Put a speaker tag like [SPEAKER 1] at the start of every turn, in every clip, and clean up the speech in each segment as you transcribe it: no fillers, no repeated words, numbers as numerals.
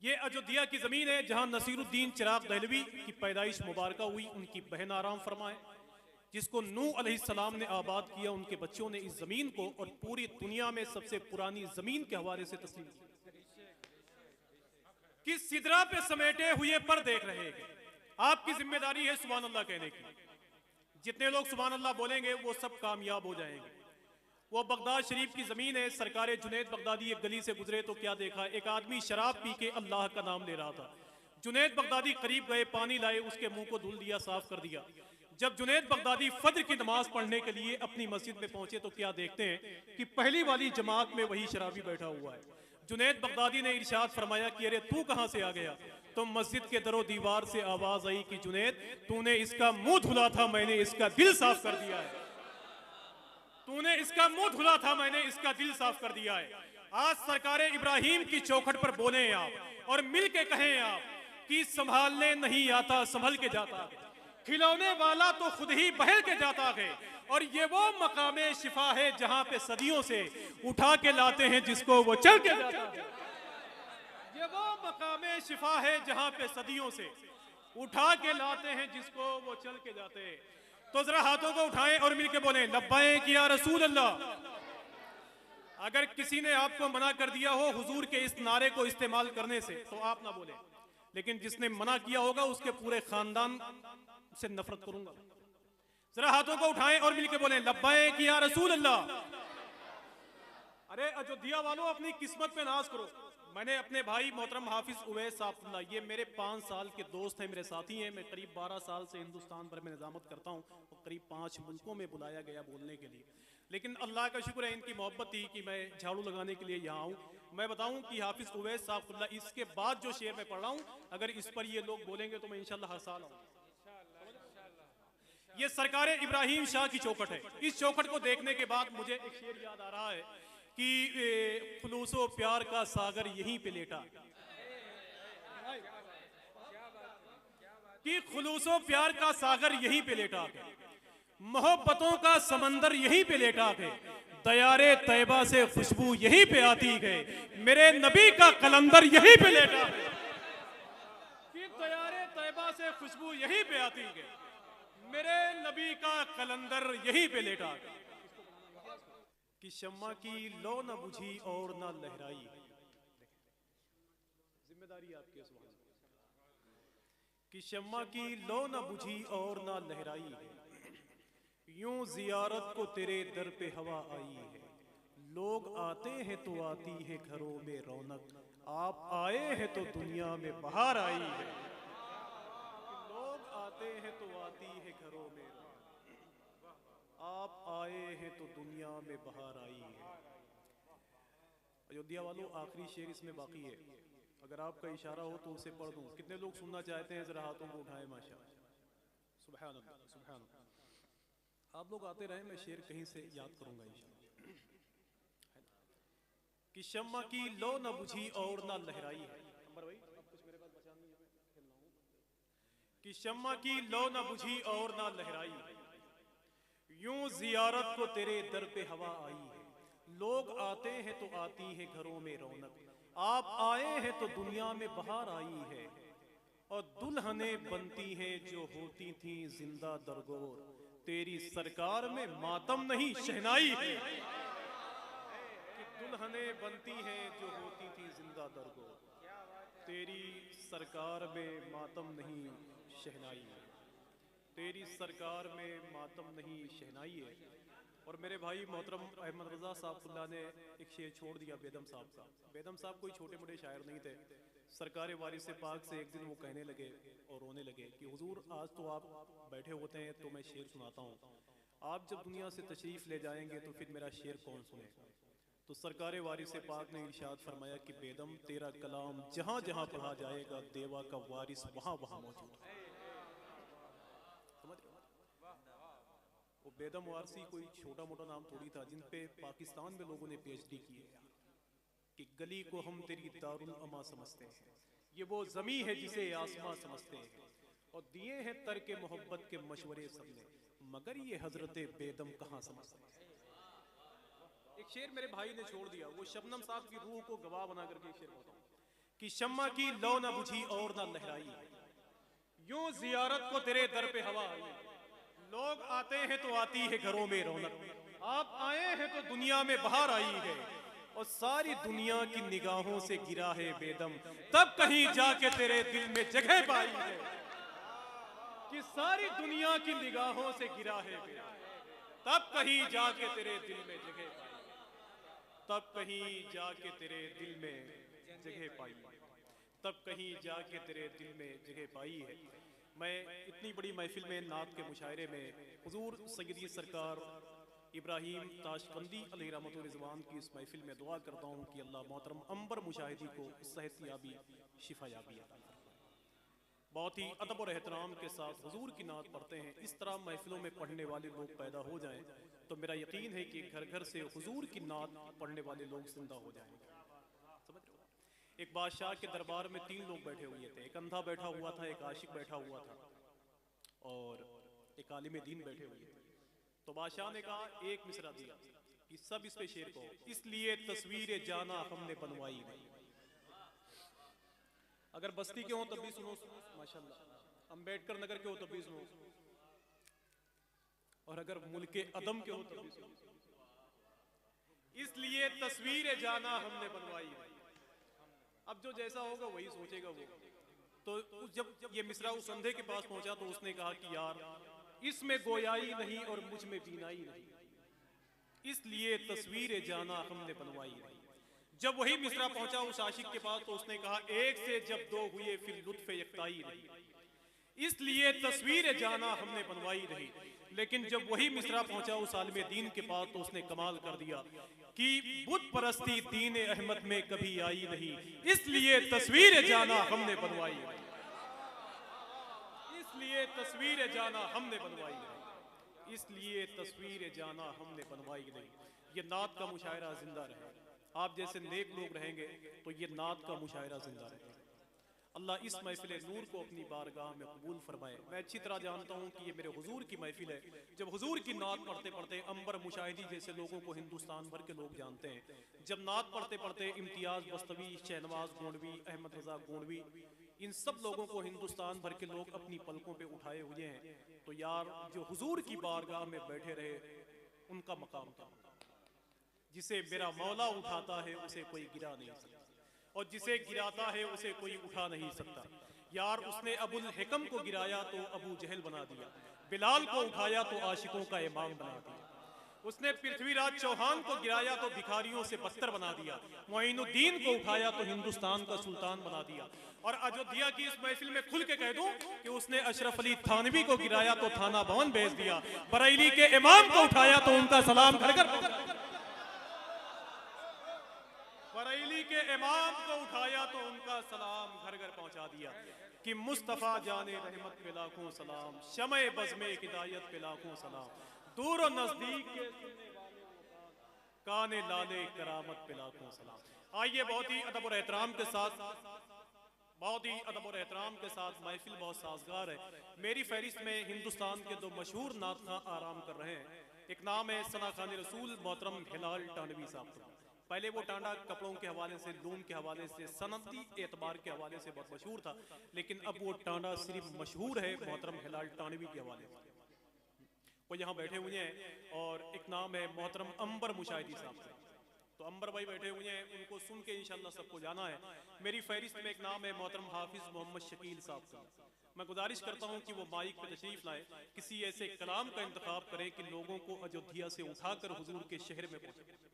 [SPEAKER 1] ये अयोध्या की जमीन है जहां नसीरुद्दीन चिराग दहलवी की पैदाइश मुबारक हुई। उनकी बहन आराम फरमाए, जिसको नूह अलैहिस्सलाम ने आबाद किया। उनके बच्चों ने इस जमीन को और पूरी दुनिया में सबसे पुरानी जमीन के हवाले से तस्लीम कि सिदरा पे समेटे हुए पर देख रहे हैं। आपकी जिम्मेदारी है सुभान अल्लाह कहने की। जितने लोग सुभान अल्लाह बोलेंगे वो सब कामयाब हो जाएंगे। वो बगदाद शरीफ की जमीन है। सरकार जुनैद बगदादी एक गली से गुजरे तो क्या देखा, एक आदमी शराब पी के अल्लाह का नाम ले रहा था। जुनैद बगदादी करीब गए, पानी लाए, उसके मुंह को धुल दिया, साफ कर दिया। जब जुनैद बगदादी फज्र की नमाज पढ़ने के लिए अपनी मस्जिद में पहुंचे तो क्या देखते हैं कि पहली वाली जमात में वही शराबी बैठा हुआ है। जुनैद बगदादी ने इरशाद फरमाया कि अरे तू कहां से आ गया। तो मस्जिद के दरो दीवार से आवाज आई कि जुनैद, तूने इसका मुंह धुला था, मैंने इसका दिल साफ कर दिया है। तूने इसका मुंह धुला था, मैंने इसका दिल साफ कर दिया है। आज सरकार इब्राहिम की चौखट पर बोले आप और मिल के कहें आप कि संभालने नहीं आता संभल के जाता है, खिलौने वाला तो खुद ही बहल के जाता है। और ये वो मकामे शिफा है जहां पे सदियों से उठा के लाते हैं जिसको वो चल के जाता है। ये वो मकामे शिफा है जहां पे सदियों से उठा के लाते हैं जिसको वो चल के जाते हैं। तो जरा हाथों को उठाएं और मिलके बोलें लब्बैक या रसूल अल्लाह। अगर किसी ने आपको मना कर दिया हो हुजूर के इस नारे को इस्तेमाल करने से तो आप ना बोले, लेकिन जिसने मना किया होगा उसके पूरे खानदान से नफरत करूंगा। जरा हाथों को उठाएं और मिलके बोलें लब्बैक या रसूल अल्लाह। अरे अयोध्या वालों, अपनी किस्मत पे नाज करो। मैंने अपने भाई मोहतरम हाफिज उवैस साहब, ये मेरे 5 साल के दोस्त हैं, मेरे साथी हैं। मैं करीब 12 साल से हिंदुस्तान भर में निजामत करता हूँ और करीब 5 मुल्कों में बुलाया गया बोलने के लिए। लेकिन अल्लाह का शुक्र है, इनकी मोहब्बत थी कि मैं झाड़ू लगाने के लिए यहाँ आऊँ। मैं बताऊँ कि हाफिज उवैस साहब, इसके बाद जो शेर मैं पढ़ रहा हूँ, अगर इस पर ये लोग बोलेंगे तो मैं इंशाल्लाह हर साल आऊँ। ये सरकार इब्राहिम शाह की चौखट है। इस चौखट को देखने के बाद मुझे एक शेर याद आ रहा है कि खुलूसो प्यार का सागर यहीं पे लेटा, कि खुलूसो प्यार का सागर यहीं पे लेटा है, मोहब्बतों का समंदर यहीं पे लेटा है, दयारे तैबा से खुशबू यहीं पे आती है, मेरे नबी का कलंदर यहीं पे लेटा है। कि दयारे तैबा से खुशबू यहीं पे आती है, मेरे नबी का कलंदर यहीं पे लेटा है। कि शम्मा की लो न बुझी और न लहराई, जिम्मेदारी आपकी है। कि शम्मा की लो न बुझी और न लहराई है, यूं जियारत को तेरे दर पे हवा आई है। लोग आते हैं तो आती है घरों में रौनक, आप आए हैं तो दुनिया में बहार आई है। लोग आते हैं तो आती है घरों में, आप आए हैं तो दुनिया में बहार आई है। अयोध्या वालों, आखिरी शेर इसमें बाकी है। अगर आपका इशारा हो तो उसे पढ़ दूं। कितने लोग सुनना चाहते हैं, जरा हाथों को उठाएं। माशाअल्लाह, सुभान अल्लाह, सुभान अल्लाह। आप लोग आते रहे, मैं शेर कहीं से याद करूंगा इंशाअल्लाह। कि शम्मा की लो न बुझी और न लहराई है, कि शम्मा की लो न बुझी और न लहराई है, यूं जियारत को तेरे दर पे हवा आई है। लोग आते हैं तो आती है घरों में रौनक, आप आए हैं तो दुनिया में बहार आई है। और दुल्हनें बनती हैं जो होती थी जिंदा दरगोर, तेरी सरकार में मातम नहीं शहनाई है। कि दुल्हनें बनती हैं जो होती थी जिंदा दरगोर, तेरी सरकार में मातम नहीं शहनाई है। तेरी सरकार में मातम नहीं शहनाई है। और मेरे भाई मोहतरम अहमद रजा साहब ने एक शेर छोड़ दिया बेदम साहब का। बेदम साहब कोई छोटे मोटे शायर नहीं थे। सरकार वारिस पाक से एक दिन वो कहने लगे और रोने लगे कि हुजूर, आज तो आप बैठे होते हैं तो मैं शेर सुनाता हूँ, आप जब दुनिया से तशरीफ ले जाएंगे तो फिर मेरा शेर कौन सुनेगा। तो सरकार वारिस पाक ने इरशाद फरमाया कि बेदम, तेरा कलाम जहाँ जहाँ पढ़ा जाएगा देवा का वारिस वहाँ वहाँ मौजूद है। वो बेदम वारसी कोई छोटा मोटा नाम थोड़ी था, जिन पे पाकिस्तान में लोगों ने पीएचडी की है। कि गली को हम तेरी दारुल अमा समझते हैं, ये वो जमी है जिसे आसमां समझते हैं, और दिए हैं तरके मोहब्बत के मशवरे सबने, मगर ये हजरत बेदम कहाँ समझते हैं। एक शेर मेरे भाई ने छोड़ दिया, वो शबनम साहब की रूह को गवाह बना करके एक शेर बोलता हूँ कि शम्मा की लौ न बुझी और न लहराई, यूं जियारत को तेरे दर पे हवा आई। लोग आते हैं तो आती है घरों में रौनक, आप आए हैं तो दुनिया में बाहर आई है, और सारी दुनिया की निगाहों से गिरा है बेदम, तब कहीं जाके तेरे दिल में जगह पाई है। कि सारी दुनिया की निगाहों से गिरा है बेदम, तब कहीं जाके तेरे दिल में जगह पाई, तब कहीं जाके तेरे दिल में जगह पाई, तब कहीं जाके तेरे दिल में जगह पाई है। मैं इतनी बड़ी महफिल में नात के मुशायरे में हुजूर सैयदी सरकार इब्राहिम ताशकंदी अलैहि रहमतुल रिज़वान की इस महफिल में दुआ करता हूँ कि अल्लाह मोहतरम अंबर मुशाहिदी को सेहतयाबी शिफायाबी अता फरमाए। बहुत ही अदब और एहतराम के साथ हुजूर की नात पढ़ते हैं। इस तरह महफिलों में पढ़ने वाले लोग पैदा हो जाएं तो मेरा यकीन है कि घर घर से हुजूर की नात पढ़ने वाले लोग जिंदा हो जाएंगे। समझ रहे हो? एक बादशाह के दरबार में 3 लोग बैठे हुए थे। एक अंधा बैठा हुआ था, एक आशिक बैठा हुआ था और एक आलिम दीन बैठे हुए थे। तो बादशाह ने कहा एक मिसरा दिया कि सब इस पे शेर को, इसलिए तस्वीर जाना हमने बनवाई नहीं। अगर बस्ती के हो तब भी सुनो माशाल्लाह, अंबेडकर नगर के हो तब भी सुनो, और अगर मुल्क अदम के हो तब भी सुनो। इसलिए तस्वीर जाना हमने बनवाई नहीं। अब जो जैसा होगा वही सोचेगा वो। तो जब ये मिसरा उस अंधे के पास पहुंचा तो उसने कहा कि यार इसमें गोयाई नहीं और मुझ में बीनाई नहीं, इसलिए तस्वीर जाना हमने बनवाई नहीं। जब वही मिसरा पहुंचा उस आशिक के पास तो उसने कहा एक से जब 2 हुए फिर लुत्फ यकताई नहीं, इसलिए तस्वीर जाना हमने बनवाई नहीं। लेकिन जब वही मिसरा पहुंचा उस आलिम दीन के पास तो उसने कमाल कर दिया कि बुत परस्ती दीन अहमद में कभी आई नहीं, इसलिए तस्वीर जाना हमने बनवाई नहीं, इसलिए तस्वीर जाना हमने बनवाई नहीं, इसलिए तस्वीर जाना हमने बनवाई नहीं। ये नात का मुशायरा जिंदा रहे। आप जैसे नेक लोग रहेंगे तो ये नात का मुशायरा जिंदा रहेगा। अल्लाह इस महफिल नूर को अपनी बारगाह में कबूल फरमाए। मैं अच्छी तरह जानता हूँ कि ये मेरे हुजूर की महफिल है। जब हुजूर की नात पढ़ते पढ़ते अंबर मुशाहिदी जैसे लोगों को हिंदुस्तान भर के लोग जानते हैं, जब नात पढ़ते पढ़ते इम्तियाज बस्तवी, शहनवाज गोंडवी, अहमद रजा गोंडवी, इन सब लोगों को हिंदुस्तान भर के लोग अपनी पलकों पे उठाए हुए हैं, तो यार जो हुजूर की बारगाह में बैठे रहे उनका मकाम क्या होगा। जिसे मेरा मौला उठाता है उसे कोई गिरा नहीं सकता, और जिसे गिराता है उसे कोई उठा नहीं सकता। यार उसने अबुल हिकम को गिराया तो अबू जहल बना दिया, बिलाल को उठाया तो आशिकों का इमाम बना दिया, उसने पृथ्वीराज चौहान को गिराया तो भिखारियों से बदतर बना दिया, मोइनुद्दीन को उठाया तो हिंदुस्तान का सुल्तान बना दिया। और अयोध्या की इस महफिल में खुल के कह दूं कि उसने अशरफ अली थानवी को गिराया तो थाना भवन भेज दिया, बरेली के इमाम को उठाया तो उनका सलाम घर घर, बरेली के इमाम को उठाया तो उनका सलाम घर घर पहुंचा दिया। कि मुस्तफा जाने रहमत पे लाखों सलाम, शमे बज़्मे हिदायत पे लाखों सलाम, दूर और नजदीक के सुनने वाले काने लाले करामत पे लाखों सलाम। आइए बहुत ही अदब और एहतराम के साथ, बहुत ही अदब और एहतराम के साथ, महफिल बहुत साजगार है। मेरी फहरिस्त में हिंदुस्तान के 2 मशहूर नात खां आराम कर रहे हैं। एक नाम है सना खान रसूल मोहतरम हिलाल टानवी साहब। पहले वो टांडा कपड़ों के हवाले से, लूम के हवाले से, सनती एतबार के हवाले से बहुत मशहूर था, लेकिन अब वो टांडा सिर्फ मशहूर है मोहतरम हिलाल टानवी के हवाले से। वो यहाँ बैठे हुए हैं। और एक नाम है मोहतरम अंबर मुशाहिदी साहब। तो अंबर भाई बैठे हुए हैं, उनको सुन के इंशाल्लाह सबको जाना है। मेरी फहरिस्त में एक नाम है मोहतरम हाफिज मोहम्मद शकील साहब का। मैं गुजारिश करता हूँ कि वो माइक पर तशरीफ लाए, किसी ऐसे कलाम का इंतखाब करें कि लोगों को अयोध्या से उठाकर हुजूर के शहर में पहुंचे।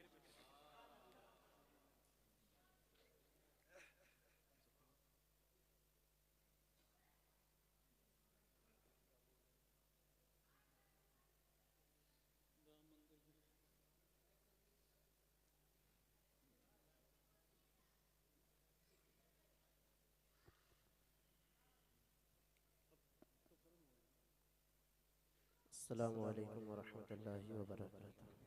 [SPEAKER 2] अस्सलामु अलैकुम वरहमतुल्लाहि वबरकातुहू।